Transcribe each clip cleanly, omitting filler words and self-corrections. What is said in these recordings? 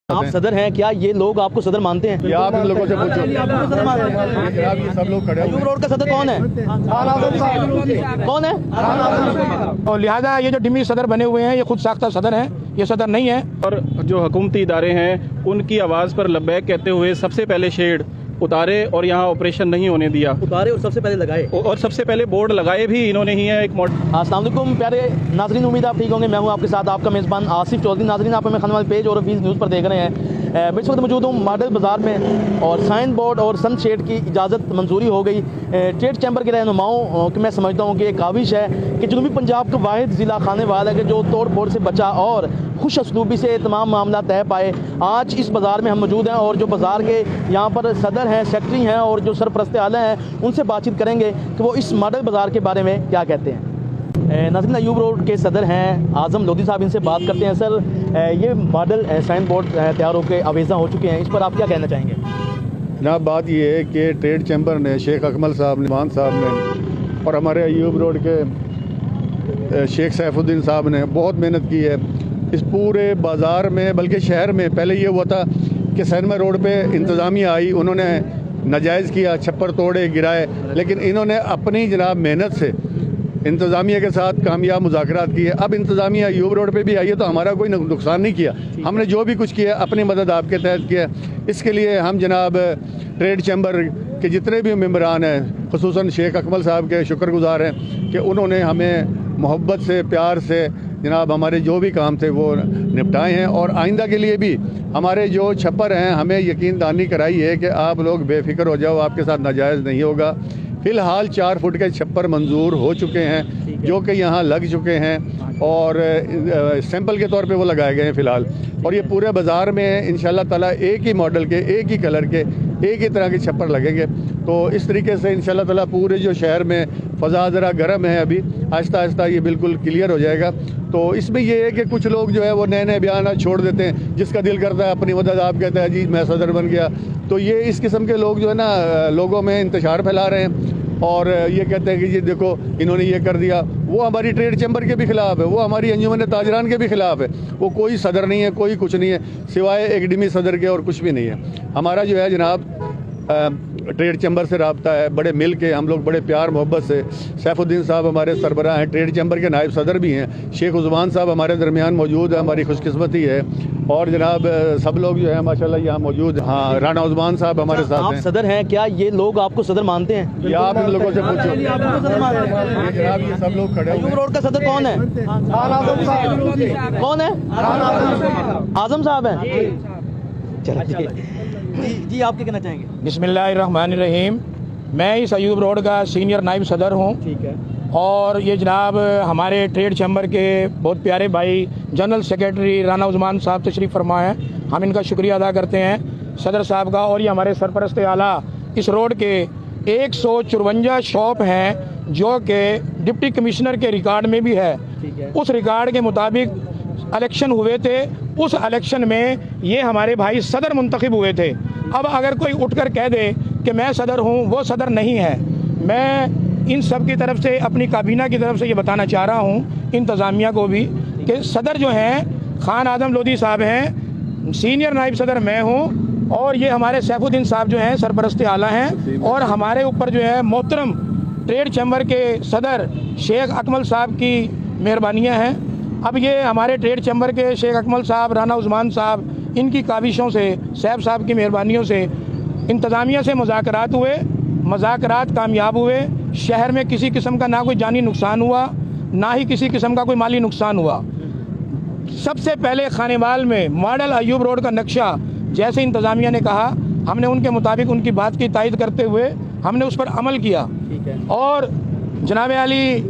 آپ صدر ہیں، کیا یہ لوگ آپ کو صدر مانتے ہیں؟ آپ ان لوگوں سے پوچھو، یہ سب لوگ کھڑے ایوب روڈ کا صدر کون ہے؟ کون ہے؟ اور لہٰذا یہ جو ڈمی صدر بنے ہوئے ہیں یہ خود ساختہ صدر ہیں، یہ صدر نہیں ہے۔ اور جو حکومتی ادارے ہیں ان کی آواز پر لبیک کہتے ہوئے سب سے پہلے شیڈ اتارے اور یہاں آپریشن نہیں ہونے دیا، اتارے اور سب سے پہلے لگائے، اور سب سے پہلے بورڈ لگائے بھی انہوں نے ہی ہے ایک السلام علیکم پیارے ناظرین، امید آپ ٹھیک ہوں گے۔ میں ہوں آپ کے ساتھ آپ کا میزبان آصف چودھری۔ ناظرین، آپ ہمیں خان والے پیج اور ویز نیوز پر دیکھ رہے ہیں۔ میں اس وقت موجود ہوں ماڈل بازار میں، اور سائن بورڈ اور سن شیڈ کی اجازت منظوری ہو گئی۔ ٹریڈ چیمبر کے رہنماؤں کہ میں سمجھتا ہوں کہ ایک کاوش ہے کہ جنوبی پنجاب کا واحد ضلع خانے والا ہے کہ جو توڑ پھوڑ سے بچا اور خوش اسلوبی سے تمام معاملات طے پائے۔ آج اس بازار میں ہم موجود ہیں اور جو بازار کے یہاں پر صدر ہیں، سیکٹری ہیں اور جو سرپرست اعلیٰ ہیں ان سے بات چیت کریں گے کہ وہ اس ماڈل بازار کے بارے میں کیا کہتے ہیں۔ ناظرین، ایوب روڈ کے صدر ہیں اعظم لودھی صاحب، ان سے بات کرتے ہیں۔ سر، یہ ماڈل سائن بورڈ تیار ہو کے آویزاں ہو چکے ہیں، اس پر آپ کیا کہنا چاہیں گے؟ جناب، بات یہ ہے کہ ٹریڈ چیمبر نے، شیخ اکمل صاحب نے، مان صاحب نے، اور ہمارے ایوب روڈ کے شیخ سیف الدین صاحب نے بہت محنت کی ہے اس پورے بازار میں، بلکہ شہر میں۔ پہلے یہ ہوا تھا کہ سینما روڈ پہ انتظامیہ آئی، انہوں نے ناجائز کیا، چھپر توڑے، گرائے، لیکن انہوں نے اپنی جناب محنت سے انتظامیہ کے ساتھ کامیاب مذاکرات کیے۔ اب انتظامیہ ایوب روڈ پہ بھی آئی ہے تو ہمارا کوئی نقصان نہیں کیا، ہم نے جو بھی کچھ کیا اپنی مدد آپ کے تحت کیا۔ اس کے لیے ہم جناب ٹریڈ چیمبر کے جتنے بھی ممبران ہیں، خصوصاً شیخ اکمل صاحب کے شکر گزار ہیں کہ انہوں نے ہمیں محبت سے، پیار سے جناب ہمارے جو بھی کام تھے وہ نپٹائے ہیں، اور آئندہ کے لیے بھی ہمارے جو چھپر ہیں ہمیں یقین دہانی کرائی ہے کہ آپ لوگ بے فکر ہو جاؤ، آپ کے ساتھ ناجائز نہیں ہوگا۔ فی الحال 4 فٹ کے چھپر منظور ہو چکے ہیں جو کہ یہاں لگ چکے ہیں، اور سیمپل کے طور پہ وہ لگائے گئے ہیں فی الحال، اور یہ پورے بازار میں انشاءاللہ تعالیٰ ایک ہی ماڈل کے، ایک ہی کلر کے، ایک ہی طرح کے چھپر لگیں گے۔ تو اس طریقے سے انشاءاللہ تعالیٰ پورے جو شہر میں فضا ذرا گرم ہے، ابھی آہستہ آہستہ یہ بالکل کلیئر ہو جائے گا۔ تو اس میں یہ ہے کہ کچھ لوگ جو ہے وہ نئے نئے بیانات چھوڑ دیتے ہیں، جس کا دل کرتا ہے اپنی مدد آپ کہتا ہے جی میں صدر بن گیا، تو یہ اس قسم کے لوگ جو ہے نا لوگوں میں انتشار پھیلا رہے ہیں، اور یہ کہتے ہیں کہ جی دیکھو انہوں نے یہ کر دیا۔ وہ ہماری ٹریڈ چیمبر کے بھی خلاف ہے، وہ ہماری انجمن تاجران کے بھی خلاف ہے، وہ کوئی صدر نہیں ہے، کوئی کچھ نہیں ہے سوائے ایک ڈمی صدر کے، اور کچھ بھی نہیں ہے۔ ہمارا جو ہے جناب ٹریڈ چیمبر سے رابطہ ہے، بڑے مل کے ہم لوگ بڑے پیار محبت سے۔ سیف الدین صاحب ہمارے سربراہ ہیں، ٹریڈ چیمبر کے نائب صدر بھی ہیں، شیخ عثمان صاحب ہمارے درمیان موجود ہے، ہماری خوش قسمتی ہے، اور جناب سب لوگ جو ہے ماشاءاللہ یہاں موجود ہیں۔ ہاں، رانا عثمان صاحب ہمارے ساتھ ہیں۔ آپ صدر ہیں، کیا یہ لوگ آپ کو صدر مانتے ہیں؟ یہ آپ ان لوگوں سے پوچھو، جناب یہ سب لوگ کھڑے ایوب روڈ کا صدر کون ہے؟ کون ہے؟ اعظم صاحب ہیں۔ جی آپ کیا کہنا چاہیں گے؟ بسم اللہ الرحمن الرحیم۔ میں اس ایوب روڈ کا سینئر نائب صدر ہوں، ٹھیک ہے، اور یہ جناب ہمارے ٹریڈ چیمبر کے بہت پیارے بھائی جنرل سیکریٹری رانا عثمان صاحب تشریف فرما ہیں، ہم ان کا شکریہ ادا کرتے ہیں صدر صاحب کا۔ اور یہ ہمارے سرپرست اعلیٰ اس روڈ کے 154 شاپ ہیں جو کہ ڈپٹی کمشنر کے ریکارڈ میں بھی ہے، اس ریکارڈ کے مطابق الیکشن ہوئے تھے، اس الیکشن میں یہ ہمارے بھائی صدر منتخب ہوئے تھے۔ اب اگر کوئی اٹھ کر کہہ دے کہ میں صدر ہوں، وہ صدر نہیں ہے۔ میں ان سب کی طرف سے، اپنی کابینہ کی طرف سے یہ بتانا چاہ رہا ہوں انتظامیہ کو بھی کہ صدر جو ہیں خان اعظم لودھی صاحب ہیں، سینئر نائب صدر میں ہوں، اور یہ ہمارے سیف الدین صاحب جو ہیں سرپرست اعلیٰ ہیں، اور ہمارے اوپر جو ہے محترم ٹریڈ چیمبر کے صدر شیخ اکمل صاحب کی مہربانیاں ہیں۔ اب یہ ہمارے ٹریڈ چیمبر کے شیخ اکمل صاحب، رانا عثمان صاحب، ان کی کاوشوں سے، سیف صاحب کی مہربانیوں سے انتظامیہ سے مذاکرات ہوئے، مذاکرات کامیاب ہوئے، شہر میں کسی قسم کا نہ کوئی جانی نقصان ہوا، نہ ہی کسی قسم کا کوئی مالی نقصان ہوا۔ سب سے پہلے خانے وال میں ماڈل ایوب روڈ کا نقشہ جیسے انتظامیہ نے کہا، ہم نے ان کے مطابق ان کی بات کی تائید کرتے ہوئے ہم نے اس پر عمل کیا، اور جناب علی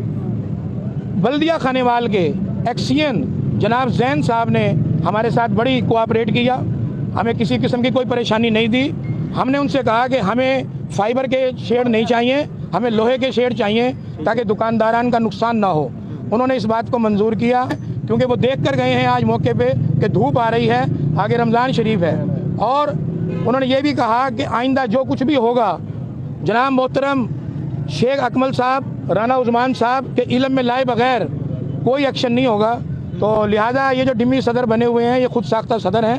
بلدیہ خانے وال کے ایکسین جناب زین صاحب نے ہمارے ساتھ بڑی کوآپریٹ کیا، ہمیں کسی قسم کی کوئی پریشانی نہیں دی۔ ہم نے ان سے کہا کہ ہمیں فائبر کے شیڈ نہیں چاہیے، ہمیں لوہے کے شیڈ چاہیے تاکہ دکانداران کا نقصان نہ ہو۔ انہوں نے اس بات کو منظور کیا کیونکہ وہ دیکھ کر گئے ہیں آج موقع پہ کہ دھوپ آ رہی ہے، آگے رمضان شریف ہے، اور انہوں نے یہ بھی کہا کہ آئندہ جو کچھ بھی ہوگا جناب محترم شیخ اکمل صاحب، رانا عثمان صاحب کے علم میں لائے بغیر کوئی ایکشن نہیں ہوگا۔ تو لہٰذا یہ جو ڈمی صدر بنے ہوئے ہیں یہ خود ساختہ صدر ہیں،